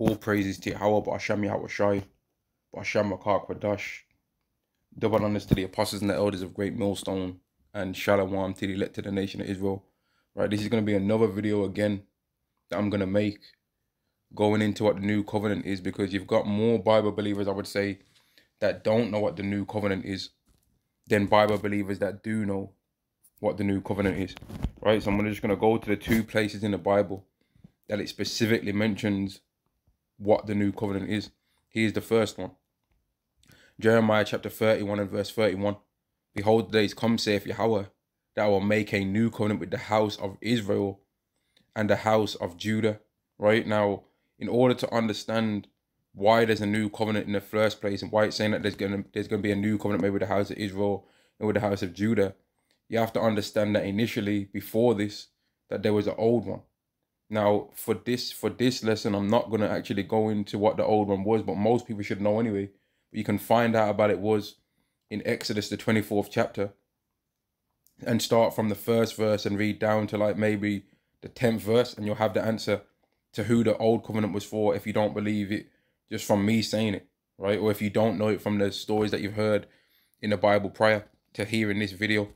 All praises to Yahweh, Ba'asham Yahweh Shai, Ba'asham Makar Kwadash. Double honors to the apostles and the elders of Great Millstone, and Shalom to the elect to the nation of Israel. Right, this is going to be another video again that I'm going to make going into what the new covenant is, because you've got more Bible believers, I would say, that don't know what the new covenant is than Bible believers that do know what the new covenant is. Right, so I'm just going to go to the two places in the Bible that it specifically mentions what the new covenant is. Here's the first one. Jeremiah chapter 31 and verse 31. Behold, the days come, saith Yahweh, that I will make a new covenant with the house of Israel and the house of Judah. Right now, in order to understand why there's a new covenant in the first place and why it's saying that there's gonna be a new covenant made with the house of Israel and with the house of Judah, you have to understand that initially, before this, that there was an old one. Now, for this lesson, I'm not going to actually go into what the old one was, but most people should know anyway. But you can find out about it was in Exodus, the 24th chapter, and start from the first verse and read down to like maybe the 10th verse, and you'll have the answer to who the old covenant was for if you don't believe it just from me saying it, right? Or if you don't know it from the stories that you've heard in the Bible prior to hearing this video,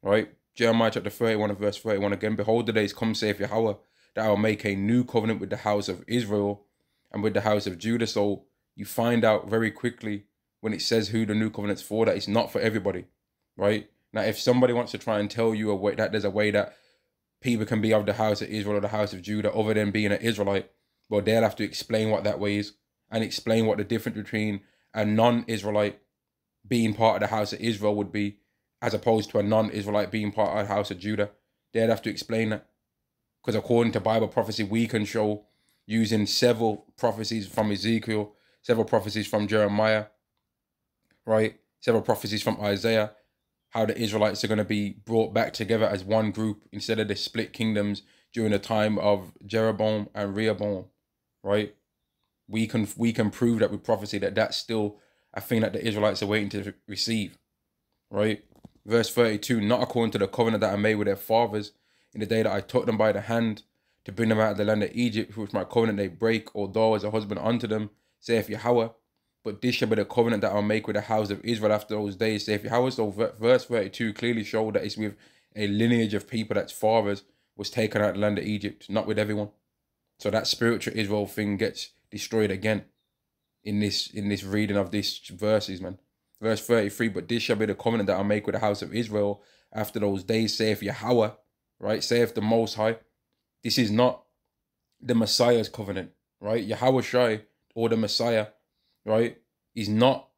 right? Jeremiah chapter 31 and verse 31 again. Behold, the days come, saith Yahweh, that I will make a new covenant with the house of Israel and with the house of Judah. So you find out very quickly when it says who the new covenant's for, that it's not for everybody, right? Now, if somebody wants to try and tell you a way that there's a way that people can be of the house of Israel or the house of Judah other than being an Israelite, well, they'll have to explain what that way is and explain what the difference between a non-Israelite being part of the house of Israel would be as opposed to a non-Israelite being part of the house of Judah. They'd have to explain that. Because according to Bible prophecy, we can show using several prophecies from Ezekiel, several prophecies from Jeremiah, right? Several prophecies from Isaiah, how the Israelites are going to be brought back together as one group instead of the split kingdoms during the time of Jeroboam and Rehoboam, right? We can prove that with prophecy that that's still a thing that the Israelites are waiting to receive, right? Verse 32, not according to the covenant that I made with their fathers in the day that I took them by the hand to bring them out of the land of Egypt, which my covenant they break, although as a husband unto them, saith Yahweh. But this shall be the covenant that I'll make with the house of Israel after those days, saith Yahweh. So verse 32 clearly showed that it's with a lineage of people that's fathers was taken out of the land of Egypt, not with everyone. So that spiritual Israel thing gets destroyed again in this reading of these verses, man. Verse 33, but this shall be the covenant that I'll make with the house of Israel after those days, saith Yahweh, right? Saith the Most High. This is not the Messiah's covenant, right? Yahweh Shai, or the Messiah, right? He's not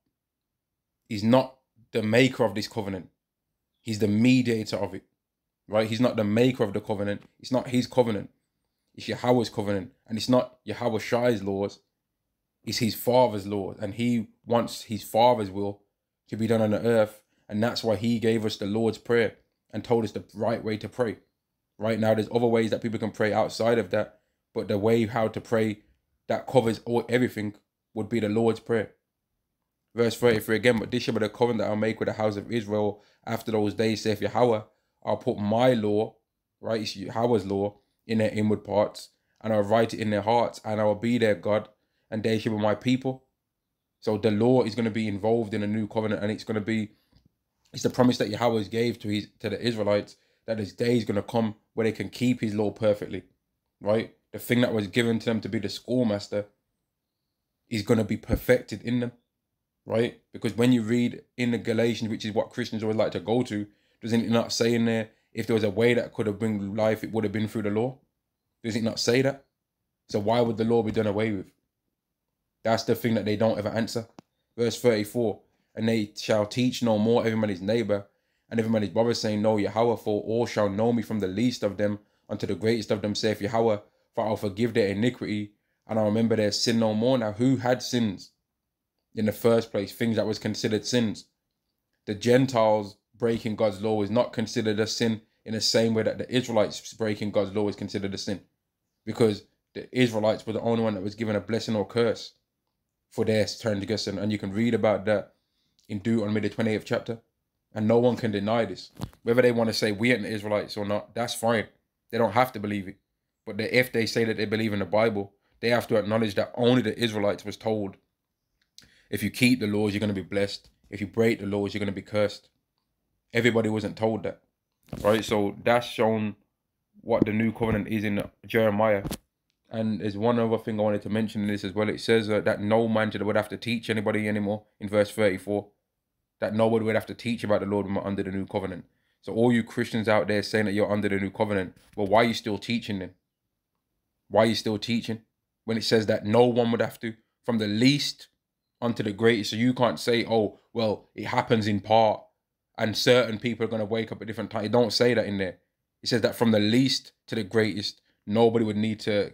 the maker of this covenant. He's the mediator of it, right? He's not the maker of the covenant. It's not his covenant. It's Yahweh's covenant. And it's not Yahweh Shai's laws. It's his Father's laws. And he wants his Father's will to be done on the earth. And that's why he gave us the Lord's Prayer and told us the right way to pray. Right now, there's other ways that people can pray outside of that. But the way how to pray that covers everything would be the Lord's Prayer. Verse 33 again, but this shall be the covenant that I'll make with the house of Israel after those days, saith Yahweh. I'll put my law, right, it's Yahweh's law, in their inward parts, and I'll write it in their hearts, and I will be their God, and they shall be my people. So the law is going to be involved in a new covenant, and it's the promise that Yahweh gave to the Israelites, that this day is going to come where they can keep his law perfectly, right? The thing that was given to them to be the schoolmaster is going to be perfected in them, right? Because when you read in the Galatians, which is what Christians always like to go to, doesn't it not say in there, if there was a way that could have bring life, it would have been through the law? Does it not say that? So why would the law be done away with? That's the thing that they don't ever answer. Verse 34, and they shall teach no more every man his neighbor and every man his brother, saying, know Yahweh, for all shall know me from the least of them unto the greatest of them, saith Yahweh, for I'll forgive their iniquity and I'll remember their sin no more. Now, who had sins in the first place, things that was considered sins? The Gentiles breaking God's law is not considered a sin in the same way that the Israelites breaking God's law is considered a sin, because the Israelites were the only one that was given a blessing or curse for their transgression. And you can read about that in Deuteronomy the 28th chapter, and no one can deny this. Whether they want to say we ain't the Israelites or not, that's fine. They don't have to believe it. But if they say that they believe in the Bible, They have to acknowledge that only the Israelites was told, if you keep the laws, you're going to be blessed. If you break the laws, you're going to be cursed. Everybody wasn't told that, right? So that's shown what the new covenant is in Jeremiah. And there's one other thing I wanted to mention in this as well. It says that no man would have to teach anybody anymore in verse 34. That nobody would have to teach about the Lord under the new covenant. So all you Christians out there saying that you're under the new covenant, well, why are you still teaching them? Why are you still teaching? When it says that no one would have to, from the least unto the greatest. So you can't say, oh, well, it happens in part and certain people are going to wake up at different times. It don't say that in there. It says that from the least to the greatest, nobody would need to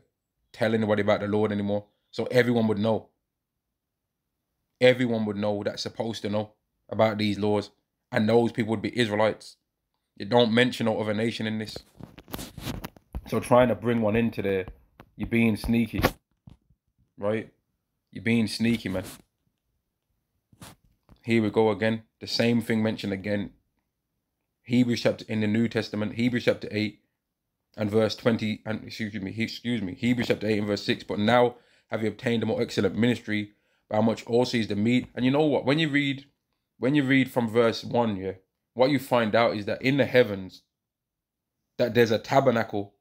tell anybody about the Lord anymore. So everyone would know. Everyone would know that's supposed to know about these laws. And those people would be Israelites. You don't mention no other nation in this. So trying to bring one into there, you're being sneaky. Right? You're being sneaky, man. Here we go again. The same thing mentioned again. Hebrews chapter in the New Testament, Hebrews chapter 8 and verse 20, and excuse me, Hebrews chapter 8 and verse 6. But now have you obtained a more excellent ministry, by how much also is the meat. And you know what? When you read from verse 1, yeah, what you find out is that in the heavens, that there's a tabernacle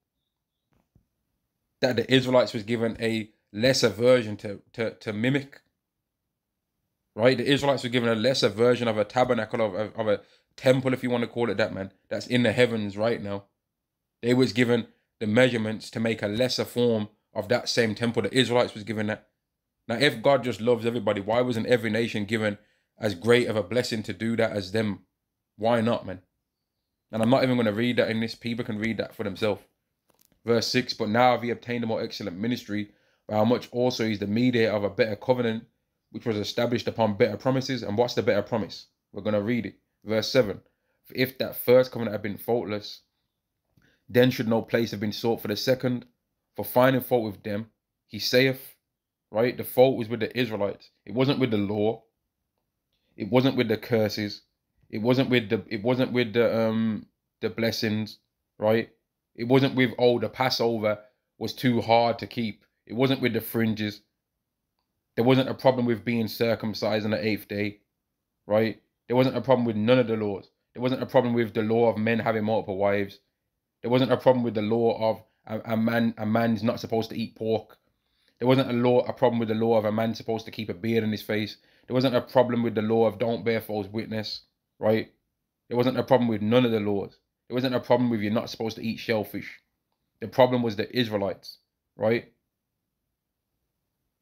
that the Israelites was given a lesser version to mimic. Right? The Israelites were given a lesser version of a tabernacle, of a temple, if you want to call it that, man. That's in the heavens right now. They was given the measurements to make a lesser form of that same temple. The Israelites was given that. Now, if God just loves everybody, why wasn't every nation given as great of a blessing to do that as them? Why not, man? And I'm not even going to read that in this. People can read that for themselves. Verse 6, but now have ye obtained a more excellent ministry, by how much also is the mediator of a better covenant, which was established upon better promises. And what's the better promise? We're going to read it. Verse 7, if that first covenant had been faultless, then should no place have been sought for the second. For finding fault with them, he saith, right? The fault was with the Israelites. It wasn't with the law. It wasn't with the curses. It wasn't with the blessings, right? It wasn't with, oh, the Passover was too hard to keep. It wasn't with the fringes. There wasn't a problem with being circumcised on the 8th day, right? There wasn't a problem with none of the laws. There wasn't a problem with the law of men having multiple wives. There wasn't a problem with the law of a man's not supposed to eat pork. There wasn't a problem with the law of a man supposed to keep a beard on his face. There wasn't a problem with the law of don't bear false witness, right? There wasn't a problem with none of the laws. There wasn't a problem with you're not supposed to eat shellfish. The problem was the Israelites, right?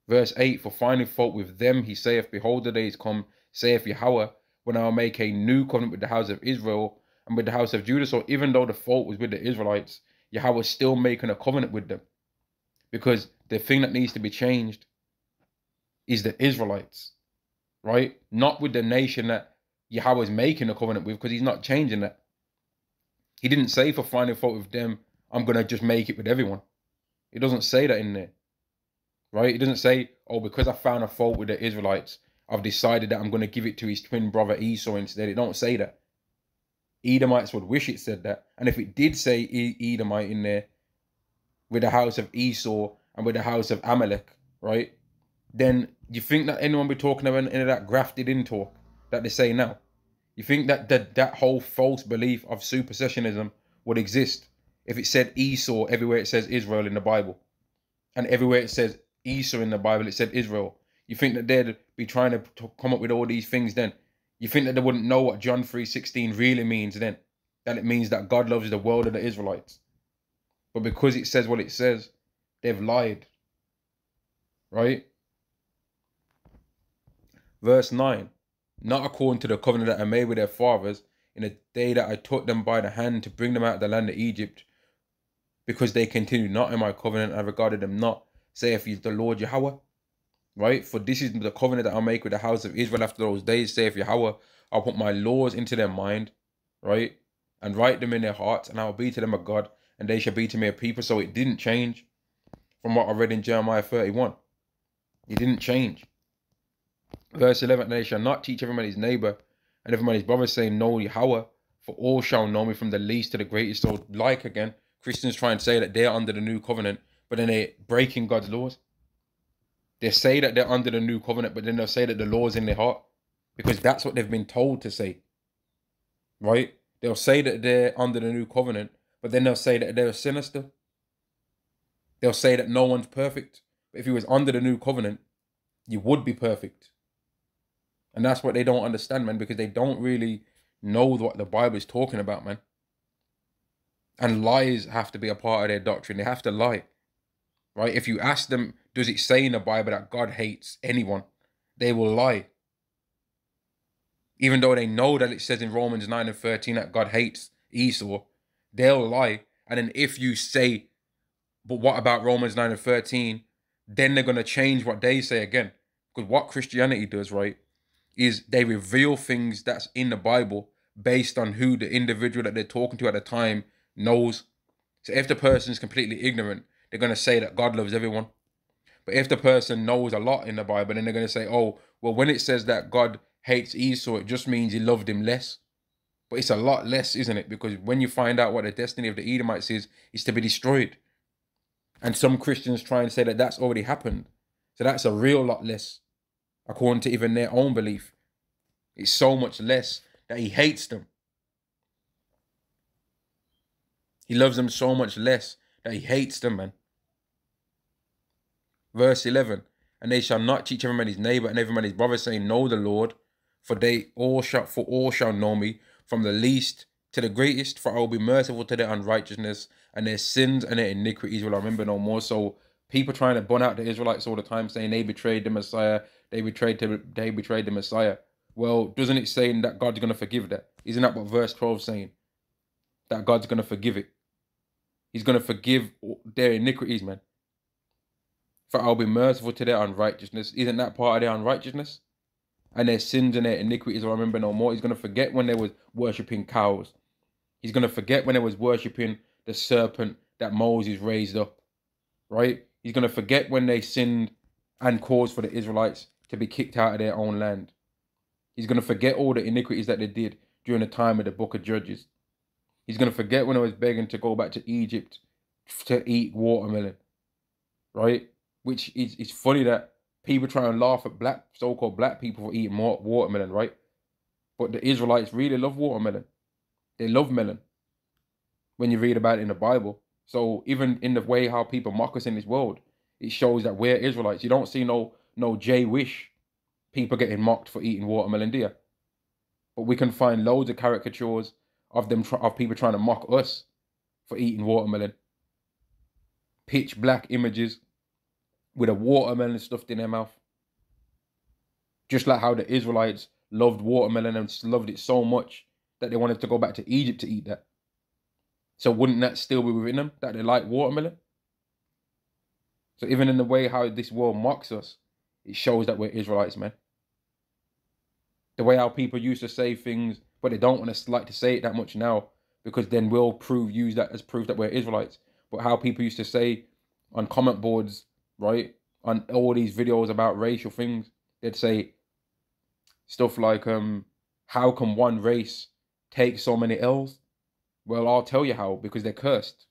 Verse 8, for finding fault with them, he saith, behold, the days come, saith Yahweh, when I will make a new covenant with the house of Israel and with the house of Judah. So even though the fault was with the Israelites, Yahweh was still making a covenant with them. Because the thing that needs to be changed is the Israelites, right? Not with the nation that Yahweh is making a covenant with, because he's not changing that. He didn't say for finding fault with them, I'm going to just make it with everyone. It doesn't say that in there, right? It doesn't say, oh, because I found a fault with the Israelites, I've decided that I'm going to give it to his twin brother Esau instead. It don't say that. Edomites would wish it said that. And if it did say Edomite in there, with the house of Esau and with the house of Amalek, right? Then you think that anyone be talking about any of that grafted in talk that they say now? You think that that whole false belief of supersessionism would exist if it said Esau everywhere it says Israel in the Bible, and everywhere it says Esau in the Bible it said Israel? You think that they'd be trying to come up with all these things then? You think that they wouldn't know what John 3:16 really means then? That it means that God loves the world of the Israelites. But because it says what it says, they've lied. Right? Verse 9. Not according to the covenant that I made with their fathers in the day that I took them by the hand to bring them out of the land of Egypt, because they continued not in my covenant, I regarded them not, saith the Lord Yahweh. Right? For this is the covenant that I'll make with the house of Israel after those days, saith Yahweh. I'll put my laws into their mind, right? And write them in their hearts, and I will be to them a God, and they shall be to me a people. So it didn't change from what I read in Jeremiah 31. It didn't change. Verse 11, they shall not teach every man his neighbor and every man his brother, saying, know Yahweh, for all shall know me from the least to the greatest. So like again, Christians try and say that they're under the new covenant, but then they're breaking God's laws. They say that they're under the new covenant, but then they'll say that the law's in their heart because that's what they've been told to say, right? They'll say that they're under the new covenant, but then they'll say that they're a sinner still. They'll say that no one's perfect. But if you was under the new covenant, you would be perfect. And that's what they don't understand, man, because they don't really know what the Bible is talking about, man. And lies have to be a part of their doctrine. They have to lie, right? If you ask them, does it say in the Bible that God hates anyone? They will lie. Even though they know that it says in Romans 9 and 13 that God hates Esau, they'll lie. And then if you say, but what about Romans 9 and 13? Then they're going to change what they say again. Because what Christianity does, right, is they reveal things that's in the Bible based on who the individual that they're talking to at the time knows. So if the person is completely ignorant, they're going to say that God loves everyone. But if the person knows a lot in the Bible, then they're going to say, oh, well, when it says that God hates Esau, it just means he loved him less. But it's a lot less, isn't it? Because when you find out what the destiny of the Edomites is to be destroyed. And some Christians try and say that that's already happened. So that's a real lot less, according to even their own belief. It's so much less that he hates them. He loves them so much less that he hates them, man. Verse 11, and they shall not teach every man his neighbor and every man his brother, saying, know the Lord, for all shall know me, from the least to the greatest, for I will be merciful to their unrighteousness, and their sins and their iniquities will I remember no more. So people trying to bun out the Israelites all the time, saying they betrayed the Messiah, they betrayed the Messiah. Well, doesn't it say that God's going to forgive that? Isn't that what verse 12 is saying? That God's going to forgive it. He's going to forgive their iniquities, man. For I'll be merciful to their unrighteousness. Isn't that part of their unrighteousness? And their sins and their iniquities will I remember no more. He's going to forget when they was worshipping cows. He's going to forget when they was worshipping the serpent that Moses raised up. Right? He's going to forget when they sinned and caused for the Israelites to be kicked out of their own land. He's going to forget all the iniquities that they did during the time of the book of Judges. He's going to forget when they was begging to go back to Egypt to eat watermelon. Right? Which is it's funny that people try and laugh at so-called black people for eating more watermelon, right? But the Israelites really love watermelon. They love melon when you read about it in the Bible. So even in the way how people mock us in this world, it shows that we're Israelites. You don't see no J-Wish people getting mocked for eating watermelon, do you? But we can find loads of caricatures of people trying to mock us for eating watermelon. Pitch black images with a watermelon stuffed in their mouth. Just like how the Israelites loved watermelon and loved it so much that they wanted to go back to Egypt to eat that. So wouldn't that still be within them, that they like watermelon? So even in the way how this world mocks us, it shows that we're Israelites, man. The way how people used to say things, but they don't want to like to say it that much now, because then we'll use that as proof that we're Israelites. But how people used to say on comment boards, right, on all these videos about racial things, they'd say stuff like, how can one race take so many L's? Well, I'll tell you how, because they're cursed.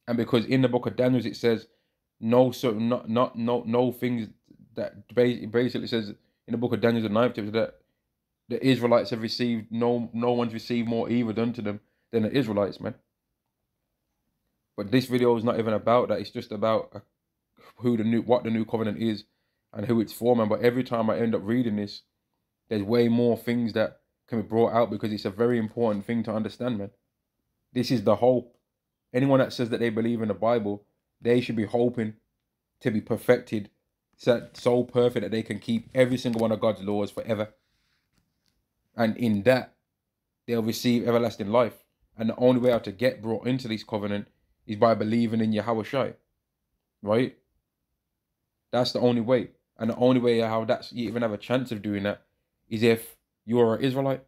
And because in the book of Daniel it says no things that basically says in the book of Daniel, the 9th chapter, that the Israelites have received, no one's received more evil done to them than the Israelites, man. But this video is not even about that. It's just about what the new covenant is and who it's for, man. But every time I end up reading this, there's way more things that can be brought out, because it's a very important thing to understand, man. This is the hope. Anyone that says that they believe in the Bible, they should be hoping to be perfected, so perfect that they can keep every single one of God's laws forever. And in that, they'll receive everlasting life. And the only way how to get brought into this covenant is by believing in Yahushua, right? That's the only way. And the only way how you even have a chance of doing that is if you're an Israelite.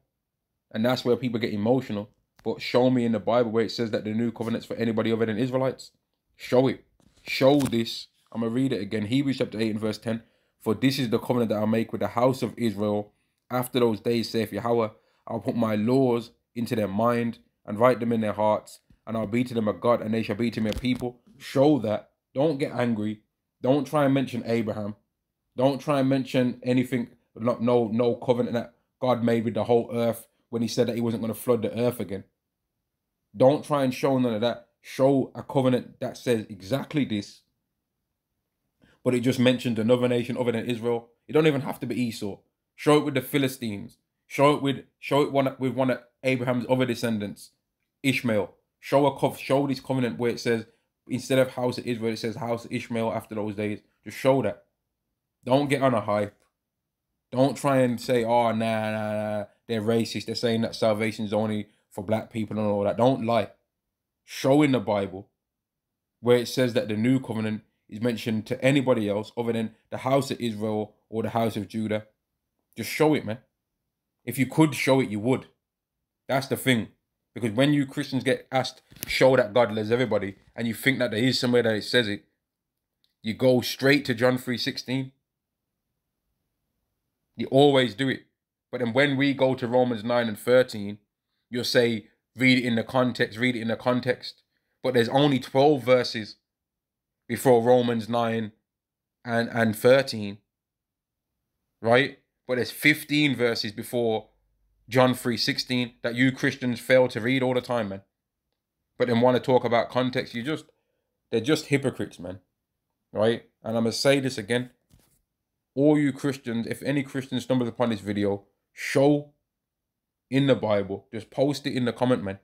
And that's where people get emotional. But show me in the Bible where it says that the new covenant's for anybody other than Israelites. Show it. Show this. I'm going to read it again. Hebrews chapter 8 and verse 10. For this is the covenant that I make with the house of Israel. After those days, saith Yahweh, I'll put my laws into their mind and write them in their hearts. And I'll be to them a God, and they shall be to me a people. Show that. Don't get angry. Don't try and mention Abraham. Don't try and mention anything, no covenant that God made with the whole earth when he said that he wasn't going to flood the earth again. Don't try and show none of that. Show a covenant that says exactly this, but it just mentioned another nation other than Israel. It don't even have to be Esau. Show it with the Philistines. Show it with one of Abraham's other descendants, Ishmael. Show this covenant where it says instead of house of Israel, it says house of Ishmael after those days. Just show that. Don't get on a hype. Don't try and say, oh, nah, they're racist. They're saying that salvation is only for black people and all that. Don't lie. Show in the Bible where it says that the new covenant is mentioned to anybody else other than the house of Israel or the house of Judah. Just show it, man. If you could show it, you would. That's the thing. Because when you Christians get asked, show that God loves everybody, and you think that there is somewhere that it says it, you go straight to John 3:16. You always do it. But then when we go to Romans 9 and 13, you'll say, read it in the context, read it in the context. But there's only 12 verses before Romans 9 and 13, right? But there's 15 verses before John 3:16 that you Christians fail to read all the time, man. But then want to talk about context. They're just hypocrites, man. Right? And I'm going to say this again. All you Christians, if any Christian stumbles upon this video, show in the Bible. Just post it in the comment, man.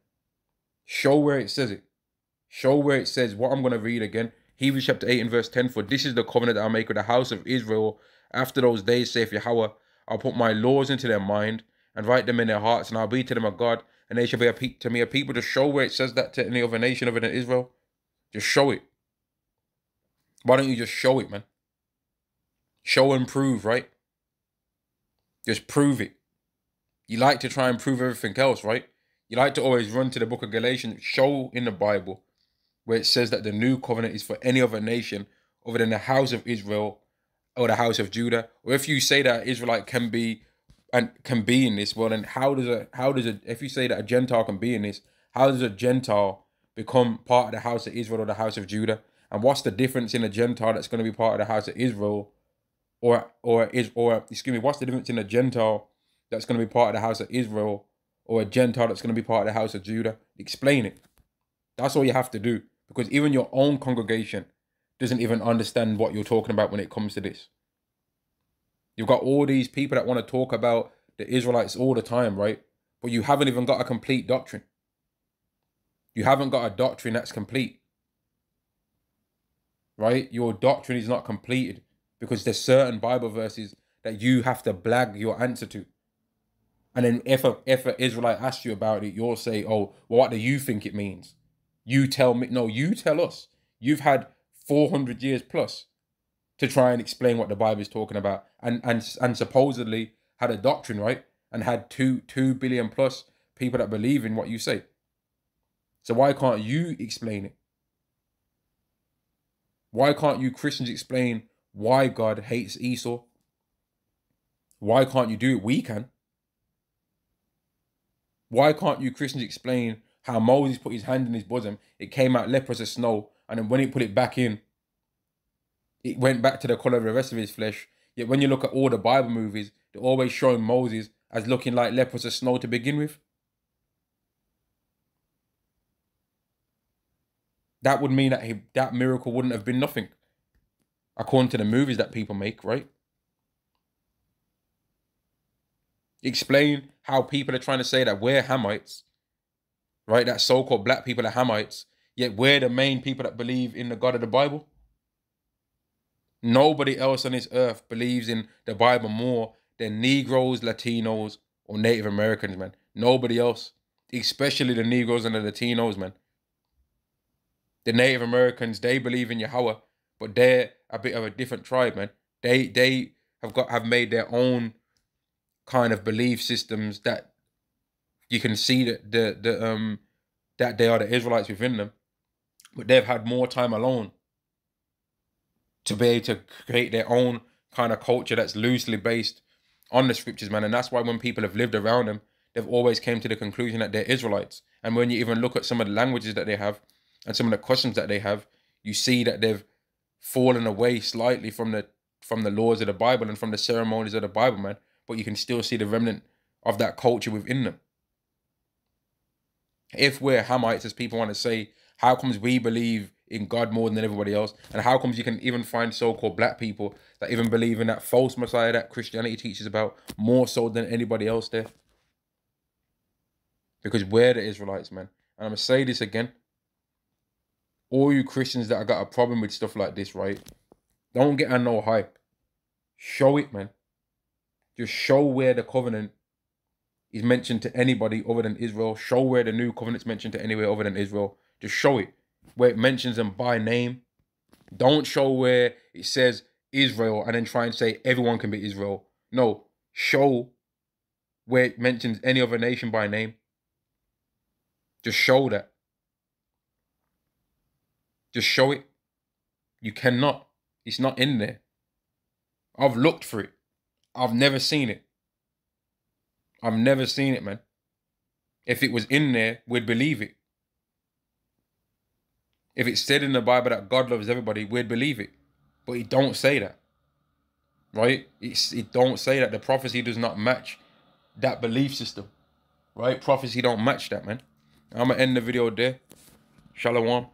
Show where it says it. Show where it says what I'm going to read again. Hebrews chapter 8 and verse 10. For this is the covenant that I'll make with the house of Israel after those days, saith Yahweh. I'll put my laws into their mind and write them in their hearts, and I'll be to them a God, and they shall be to me a people. Just show where it says that to any other nation other than Israel. Just show it. Why don't you just show it, man? Show and prove, right? Just prove it. You like to try and prove everything else, right? You like to always run to the book of Galatians. Show in the Bible where it says that the new covenant is for any other nation other than the house of Israel or the house of Judah. Or if you say that Israelite can be in this, well then if you say that a Gentile can be in this, how does a Gentile become part of the house of Israel or the house of Judah? And what's the difference in a Gentile that's going to be part of the house of Israel what's the difference in a Gentile that's going to be part of the house of Israel or a Gentile that's going to be part of the house of Judah? Explain it. That's all you have to do, because even your own congregation doesn't even understand what you're talking about when it comes to this. You've got all these people that want to talk about the Israelites all the time, right? But you haven't even got a complete doctrine. You haven't got a doctrine that's complete, right? Your doctrine is not completed because there's certain Bible verses that you have to blag your answer to. And then if an Israelite asks you about it, you'll say, oh, well, what do you think it means? You tell me. No, you tell us. You've had 400 years plus to try and explain what the Bible is talking about, and supposedly had a doctrine, right? And had 2 billion plus people that believe in what you say. So why can't you explain it? Why can't you Christians explain why God hates Esau? Why can't you do it? We can. Why can't you Christians explain how Moses put his hand in his bosom, it came out leprous as snow, and then when he put it back in, it went back to the colour of the rest of his flesh? Yet when you look at all the Bible movies, they're always showing Moses as looking like leprous as snow to begin with. That would mean that that miracle wouldn't have been nothing, according to the movies that people make, right? Explain how people are trying to say that we're Hamites, right? That so-called black people are Hamites, yet we're the main people that believe in the God of the Bible. Nobody else on this earth believes in the Bible more than Negroes, Latinos, or Native Americans, man. Nobody else, especially the Negroes and the Latinos, man. The Native Americans, they believe in Yahweh, but they're a bit of a different tribe, man. They have made their own kind of belief systems that you can see that that they are the Israelites within them, but they've had more time alone to be able to create their own kind of culture that's loosely based on the scriptures, man. And that's why when people have lived around them, they've always came to the conclusion that they're Israelites. And when you even look at some of the languages that they have and some of the customs that they have, you see that they've fallen away slightly from the from the laws of the Bible and from the ceremonies of the Bible, man. But you can still see the remnant of that culture within them. If we're Hamites, as people want to say, how comes we believe in God more than everybody else? And how comes you can even find so-called black people that even believe in that false Messiah that Christianity teaches about more so than anybody else there? Because we're the Israelites, man. And I'm going to say this again. All you Christians that have got a problem with stuff like this, right? Don't get on no hype. Show it, man. Just show where the covenant is mentioned to anybody other than Israel. Show where the new covenant's mentioned to anywhere other than Israel. Just show it. Where it mentions them by name. Don't show where it says Israel and then try and say everyone can be Israel. No. Show where it mentions any other nation by name. Just show that. Just show it. You cannot. It's not in there. I've looked for it. I've never seen it. I've never seen it, man. If it was in there, we'd believe it. If it said in the Bible that God loves everybody, we'd believe it. But it don't say that. Right? It don't say that. The prophecy does not match that belief system. Right? Prophecy don't match that, man. I'm going to end the video there. Shalom.